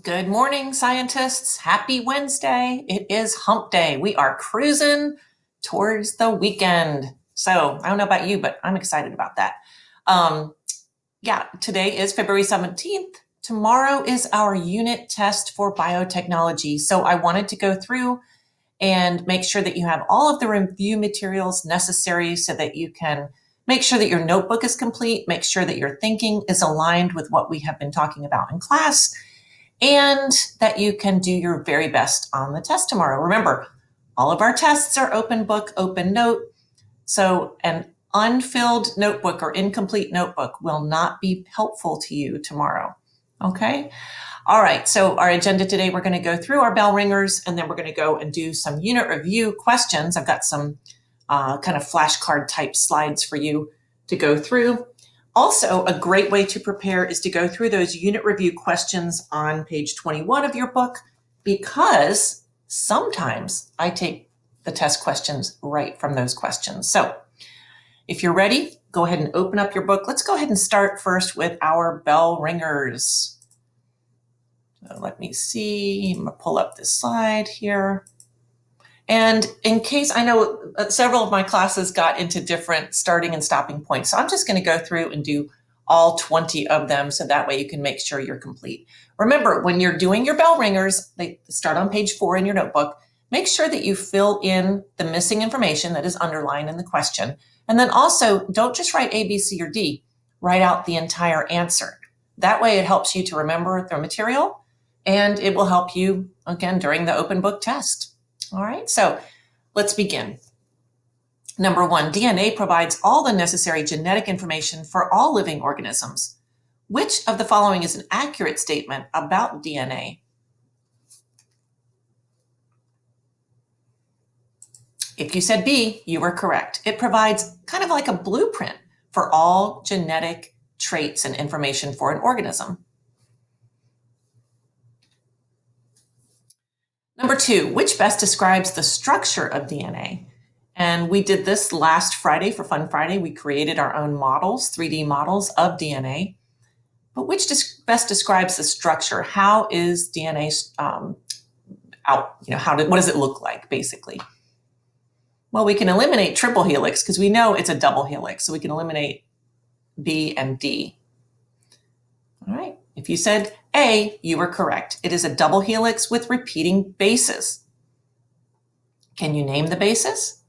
Good morning, scientists. Happy Wednesday. It is hump day. We are cruising towards the weekend. So I don't know about you, but I'm excited about that. Today is February 17th. Tomorrow is our unit test for biotechnology. So I wanted to go through and make sure that you have all of the review materials necessary so that you can make sure that your notebook is complete, make sure that your thinking is aligned with what we have been talking about in class, and that you can do your very best on the test tomorrow. Remember, all of our tests are open book, open note. So an unfilled notebook or incomplete notebook will not be helpful to you tomorrow. Okay? All right, so our agenda today, we're going to go through our bell ringers, and then we're going to go and do some unit review questions. I've got some kind of flashcard type slides for you to go through. Also, a great way to prepare is to go through those unit review questions on page 21 of your book, because sometimes I take the test questions right from those questions. So if you're ready, go ahead and open up your book. Let's go ahead and start first with our bell ringers. So let me see, I'm gonna pull up this slide here. And in case, I know several of my classes got into different starting and stopping points, so I'm just going to go through and do all 20 of them so that way you can make sure you're complete. Remember, when you're doing your bell ringers, they start on page 4 in your notebook. Make sure that you fill in the missing information that is underlined in the question. And then also, don't just write A, B, C, or D. Write out the entire answer. That way it helps you to remember the material, and it will help you, again, during the open book test. All right, so let's begin. Number 1, DNA provides all the necessary genetic information for all living organisms. Which of the following is an accurate statement about DNA? If you said B, you were correct. It provides kind of like a blueprint for all genetic traits and information for an organism. Number 2, which best describes the structure of DNA? And we did this last Friday for Fun Friday. We created our own models, 3D models of DNA. But which best describes the structure? How is DNA out? What does it look like, basically? Well, we can eliminate triple helix because we know it's a double helix. So we can eliminate B and D. All right. If you said A, you were correct. It is a double helix with repeating bases. Can you name the bases?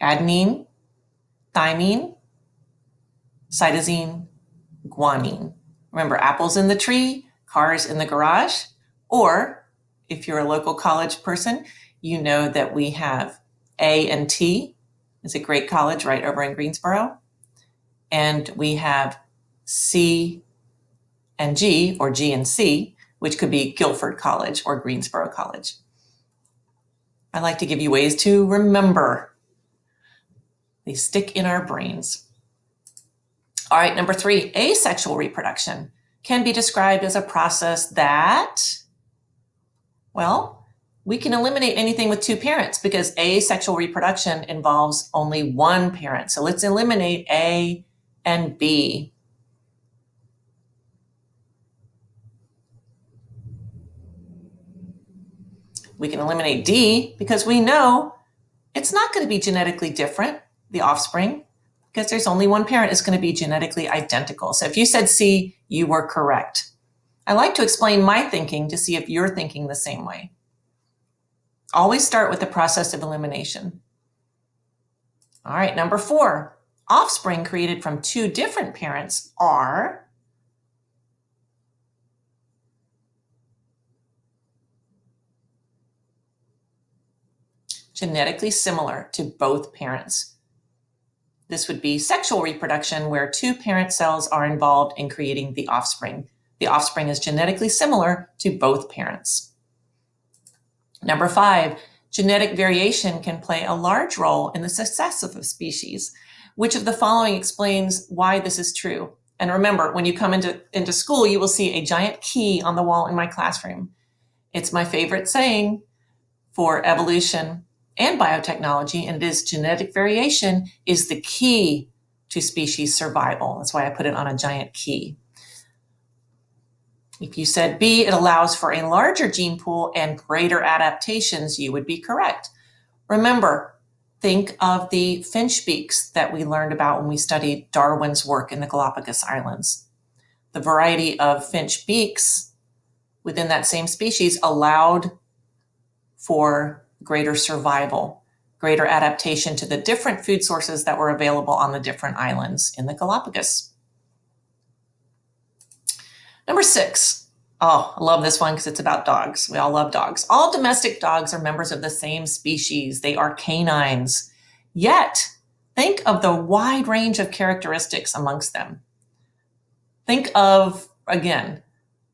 Adenine, thymine, cytosine, guanine. Remember, apples in the tree, cars in the garage. Or if you're a local college person, you know that we have A&T. It's a great college right over in Greensboro. And we have C and G, or G and C, which could be Guilford College or Greensboro College. I like to give you ways to remember. They stick in our brains. All right, number 3, asexual reproduction can be described as a process that, well, we can eliminate anything with 2 parents because asexual reproduction involves only 1 parent. So let's eliminate A and B. We can eliminate D because we know it's not going to be genetically different, the offspring, because there's only 1 parent is going to be genetically identical. So if you said C, you were correct. I like to explain my thinking to see if you're thinking the same way. Always start with the process of elimination. All right, number 4, offspring created from 2 different parents are genetically similar to both parents. This would be sexual reproduction, where 2 parent cells are involved in creating the offspring. The offspring is genetically similar to both parents. Number 5, genetic variation can play a large role in the success of a species. Which of the following explains why this is true? And remember, when you come into school, you will see a giant key on the wall in my classroom. It's my favorite saying for evolution and biotechnology, and it is genetic variation is the key to species survival. That's why I put it on a giant key. If you said B, it allows for a larger gene pool and greater adaptations, you would be correct. Remember, think of the finch beaks that we learned about when we studied Darwin's work in the Galapagos Islands. The variety of finch beaks within that same species allowed for greater survival, greater adaptation to the different food sources that were available on the different islands in the Galapagos. Number 6. Oh, I love this one because it's about dogs. We all love dogs. All domestic dogs are members of the same species. They are canines. Yet, think of the wide range of characteristics amongst them. Think of, again,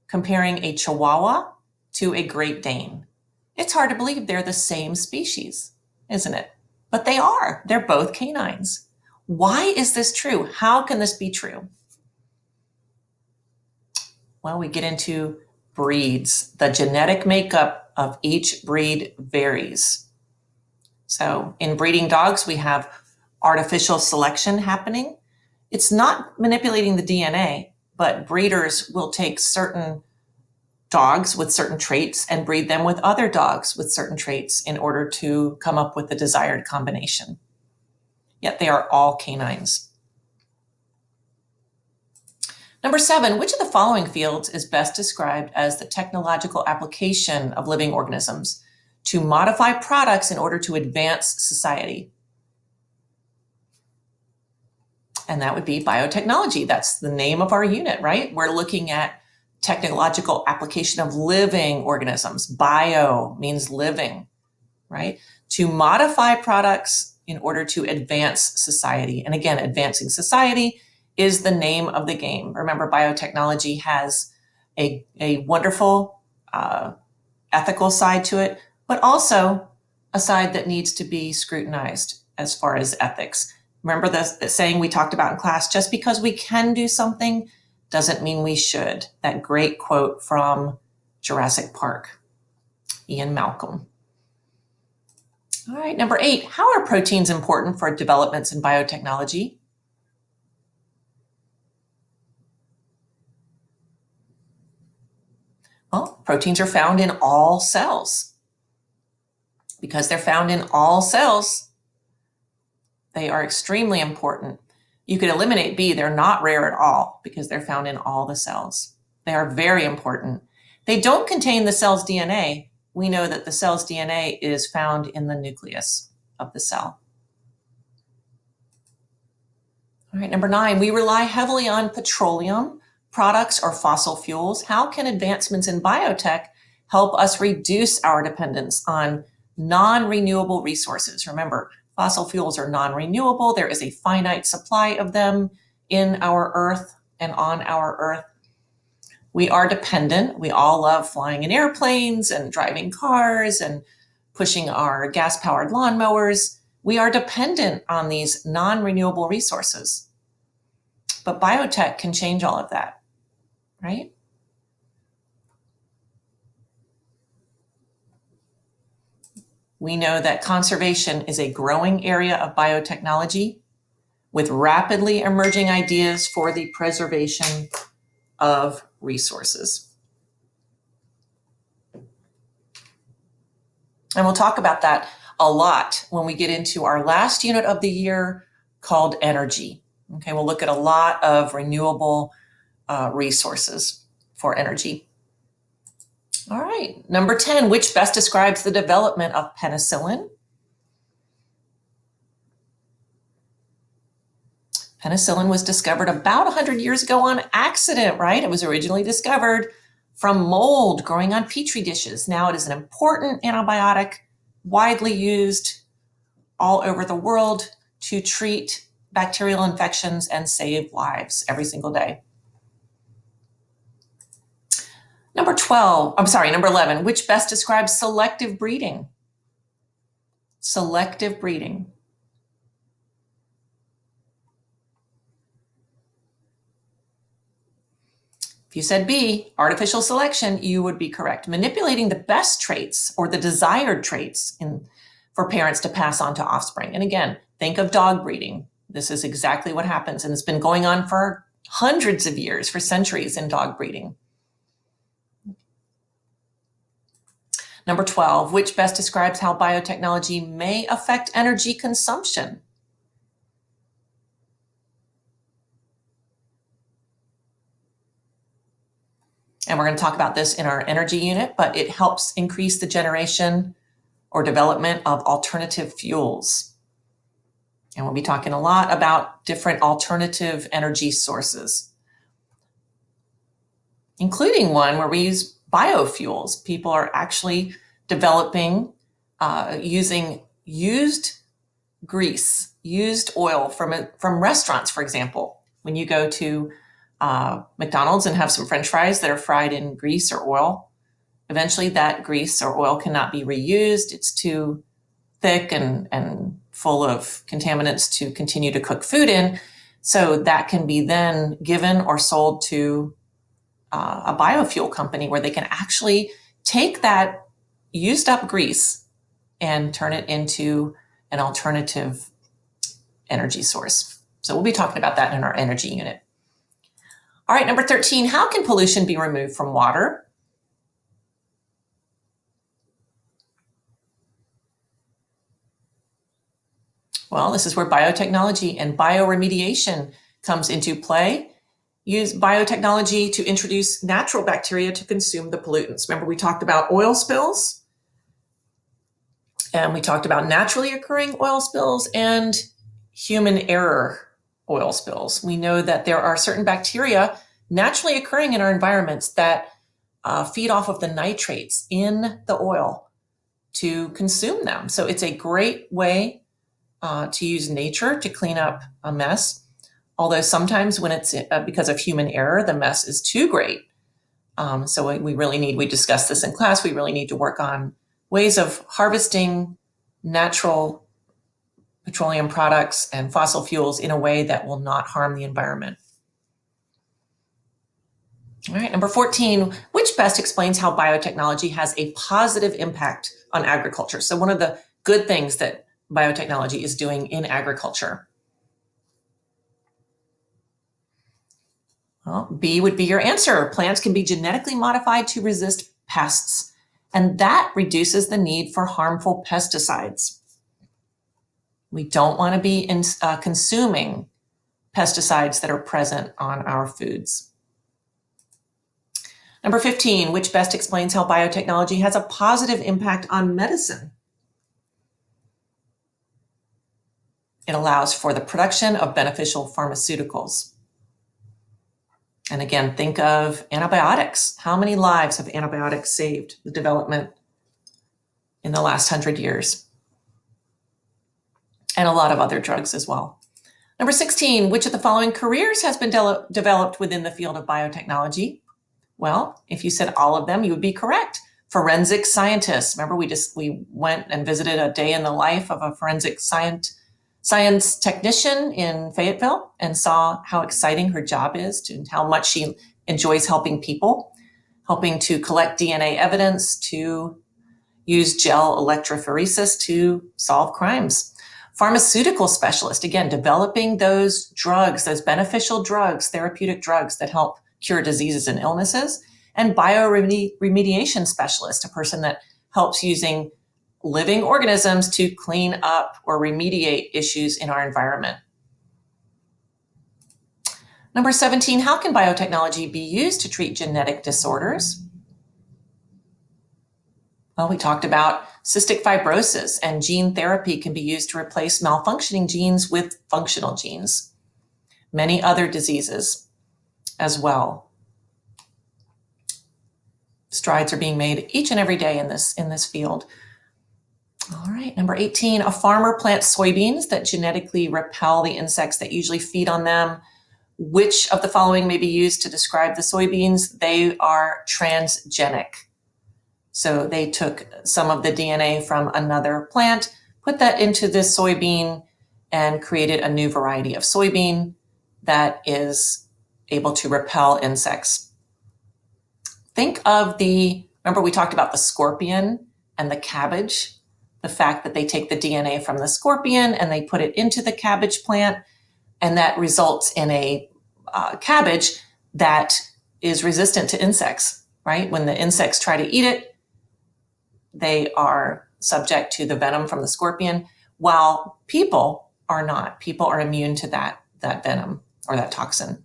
comparing a Chihuahua to a Great Dane. It's hard to believe they're the same species, isn't it? But they are. They're both canines. Why is this true? How can this be true? Well, we get into breeds. The genetic makeup of each breed varies. So in breeding dogs, we have artificial selection happening. It's not manipulating the DNA, but breeders will take certain dogs with certain traits and breed them with other dogs with certain traits in order to come up with the desired combination. Yet they are all canines. Number 7, which of the following fields is best described as the technological application of living organisms to modify products in order to advance society? And that would be biotechnology. That's the name of our unit, right? We're looking at technological application of living organisms. Bio means living, right? To modify products in order to advance society. And again, advancing society is the name of the game. Remember, biotechnology has a wonderful ethical side to it, but also a side that needs to be scrutinized as far as ethics. Remember the saying we talked about in class, just because we can do something doesn't mean we should. That great quote from Jurassic Park, Ian Malcolm. All right, number 8, how are proteins important for developments in biotechnology? Well, proteins are found in all cells. Because they're found in all cells, they are extremely important. You could eliminate B, they're not rare at all because they're found in all the cells. They are very important. They don't contain the cell's DNA. We know that the cell's DNA is found in the nucleus of the cell. All right, number 9, we rely heavily on petroleum products or fossil fuels. How can advancements in biotech help us reduce our dependence on non-renewable resources? Remember, fossil fuels are non-renewable. There is a finite supply of them in our Earth and on our Earth. We are dependent. We all love flying in airplanes and driving cars and pushing our gas-powered lawnmowers. We are dependent on these non-renewable resources. But biotech can change all of that, right? We know that conservation is a growing area of biotechnology with rapidly emerging ideas for the preservation of resources. And we'll talk about that a lot when we get into our last unit of the year called energy. Okay, we'll look at a lot of renewable resources for energy. All right, number 10, which best describes the development of penicillin? Penicillin was discovered about 100 years ago on accident, right? It was originally discovered from mold growing on petri dishes. Now it is an important antibiotic, widely used all over the world to treat bacterial infections and save lives every single day. Number 11, which best describes selective breeding? Selective breeding. If you said B, artificial selection, you would be correct. Manipulating the best traits or the desired traits for parents to pass on to offspring. And again, think of dog breeding. This is exactly what happens, and it's been going on for hundreds of years, for centuries in dog breeding. Number 12, which best describes how biotechnology may affect energy consumption? And we're going to talk about this in our energy unit, but it helps increase the generation or development of alternative fuels. And we'll be talking a lot about different alternative energy sources, including one where we use biofuels. People are actually developing using used grease, used oil from restaurants, for example. When you go to McDonald's and have some French fries that are fried in grease or oil, eventually that grease or oil cannot be reused. It's too thick and full of contaminants to continue to cook food in. So that can be then given or sold to a biofuel company where they can actually take that used up grease and turn it into an alternative energy source. So we'll be talking about that in our energy unit. All right, number 13, how can pollution be removed from water? Well, this is where biotechnology and bioremediation comes into play. Use biotechnology to introduce natural bacteria to consume the pollutants. Remember, we talked about oil spills, and we talked about naturally occurring oil spills and human error oil spills. We know that there are certain bacteria naturally occurring in our environments that feed off of the nitrates in the oil to consume them. So it's a great way to use nature to clean up a mess. Although sometimes when it's because of human error, the mess is too great. So we discussed this in class, we really need to work on ways of harvesting natural petroleum products and fossil fuels in a way that will not harm the environment. All right, number 14, which best explains how biotechnology has a positive impact on agriculture? So one of the good things that biotechnology is doing in agriculture. Well, B would be your answer. Plants can be genetically modified to resist pests, and that reduces the need for harmful pesticides. We don't want to be consuming pesticides that are present on our foods. Number 15, which best explains how biotechnology has a positive impact on medicine? It allows for the production of beneficial pharmaceuticals. And again, think of antibiotics. How many lives have antibiotics saved the development in the last 100 years? And a lot of other drugs as well. Number 16, which of the following careers has been developed within the field of biotechnology? Well, if you said all of them, you would be correct. Forensic scientists. Remember, we went and visited a day in the life of a forensic science technician in Fayetteville and saw how exciting her job is and how much she enjoys helping people, helping to collect DNA evidence, to use gel electrophoresis to solve crimes. Pharmaceutical specialist, again, developing those drugs, those beneficial drugs, therapeutic drugs that help cure diseases and illnesses. And bioremediation specialist, a person that helps using living organisms to clean up or remediate issues in our environment. Number 17, how can biotechnology be used to treat genetic disorders? Well, we talked about cystic fibrosis, and gene therapy can be used to replace malfunctioning genes with functional genes. Many other diseases as well. Strides are being made each and every day in this field. All right, number 18, a farmer plants soybeans that genetically repel the insects that usually feed on them. Which of the following may be used to describe the soybeans? They are transgenic. So they took some of the DNA from another plant, put that into this soybean, and created a new variety of soybean that is able to repel insects. Think of remember we talked about the scorpion and the cabbage, the fact that they take the DNA from the scorpion and they put it into the cabbage plant, and that results in a cabbage that is resistant to insects, right? When the insects try to eat it, they are subject to the venom from the scorpion, while people are not. People are immune to that venom or that toxin.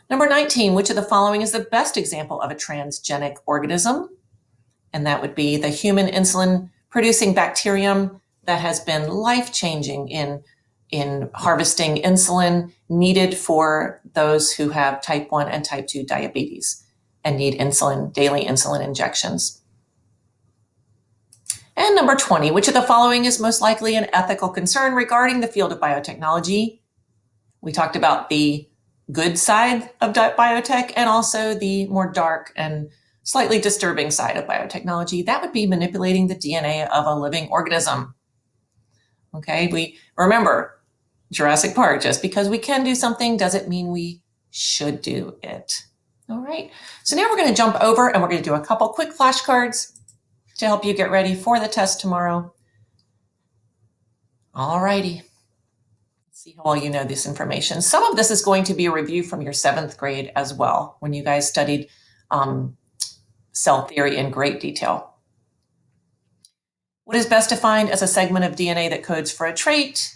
Number 19, which of the following is the best example of a transgenic organism? And that would be the human insulin-producing bacterium that has been life-changing in harvesting insulin needed for those who have type 1 and type 2 diabetes and need daily insulin injections. And number 20, which of the following is most likely an ethical concern regarding the field of biotechnology? We talked about the good side of biotech and also the more dark and slightly disturbing side of biotechnology. That would be manipulating the DNA of a living organism. Okay, we remember Jurassic Park, just because we can do something doesn't mean we should do it. All right, so now we're going to jump over and we're going to do a couple quick flashcards to help you get ready for the test tomorrow. All righty. Let's see how well you know this information. Some of this is going to be a review from your 7th grade as well, when you guys studied cell theory in great detail. What is best defined as a segment of DNA that codes for a trait?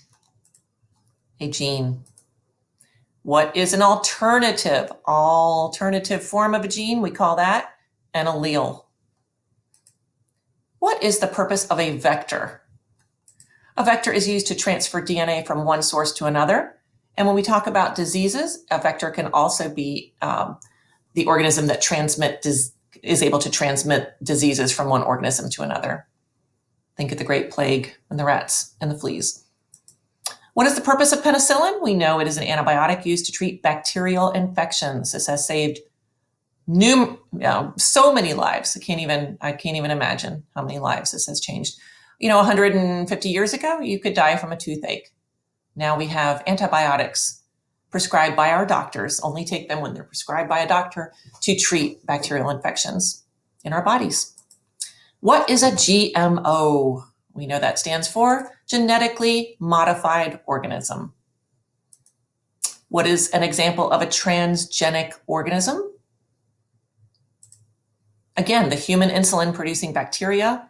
A gene. What is an alternative form of a gene? We call that an allele. What is the purpose of a vector? A vector is used to transfer DNA from one source to another. And when we talk about diseases, a vector can also be the organism that is able to transmit diseases from one organism to another. Think of the Great Plague and the rats and the fleas. What is the purpose of penicillin? We know it is an antibiotic used to treat bacterial infections. This has saved so many lives. I can't even imagine how many lives this has changed. 150 years ago, you could die from a toothache. Now we have antibiotics prescribed by our doctors, only take them when they're prescribed by a doctor, to treat bacterial infections in our bodies. What is a GMO? We know that stands for genetically modified organism. What is an example of a transgenic organism? Again, the human insulin-producing bacteria.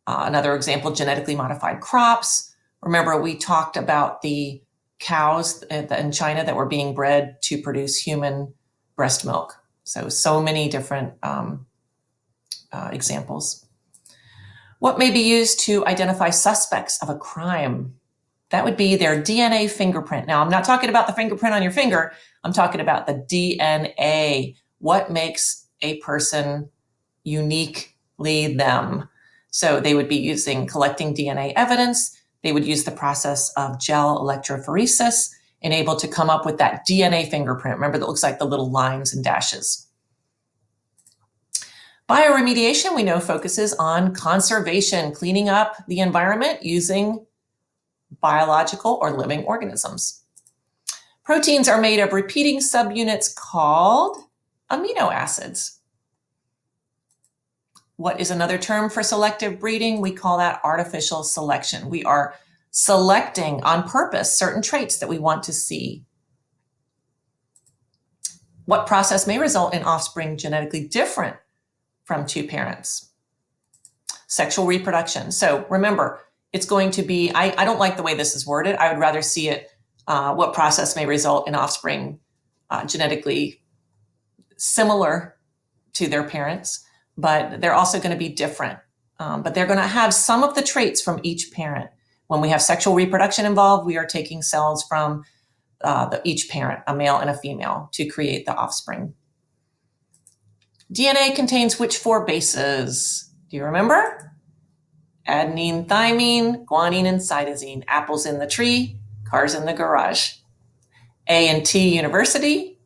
Another example, genetically modified crops. Remember, we talked about the cows in China that were being bred to produce human breast milk. So many different examples. What may be used to identify suspects of a crime? That would be their DNA fingerprint. Now, I'm not talking about the fingerprint on your finger. I'm talking about the DNA. What makes a person uniquely them? So they would be collecting DNA evidence. They would use the process of gel electrophoresis and able to come up with that DNA fingerprint. Remember, that looks like the little lines and dashes. Bioremediation, we know, focuses on conservation, cleaning up the environment using biological or living organisms. Proteins are made of repeating subunits called amino acids. What is another term for selective breeding? We call that artificial selection. We are selecting on purpose certain traits that we want to see. What process may result in offspring genetically different from two parents? Sexual reproduction. So remember, it's going to be, I don't like the way this is worded. I would rather see it, what process may result in offspring genetically similar to their parents, but they're also going to be different. But they're going to have some of the traits from each parent. When we have sexual reproduction involved, we are taking cells from each parent, a male and a female, to create the offspring. DNA contains which 4 bases? Do you remember? Adenine, thymine, guanine, and cytosine. Apples in the tree, cars in the garage. A&T University,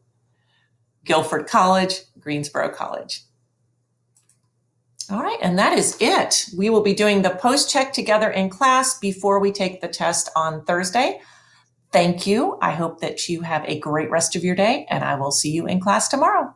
Guilford College, Greensboro College. All right, and that is it. We will be doing the post-check together in class before we take the test on Thursday. Thank you. I hope that you have a great rest of your day, and I will see you in class tomorrow.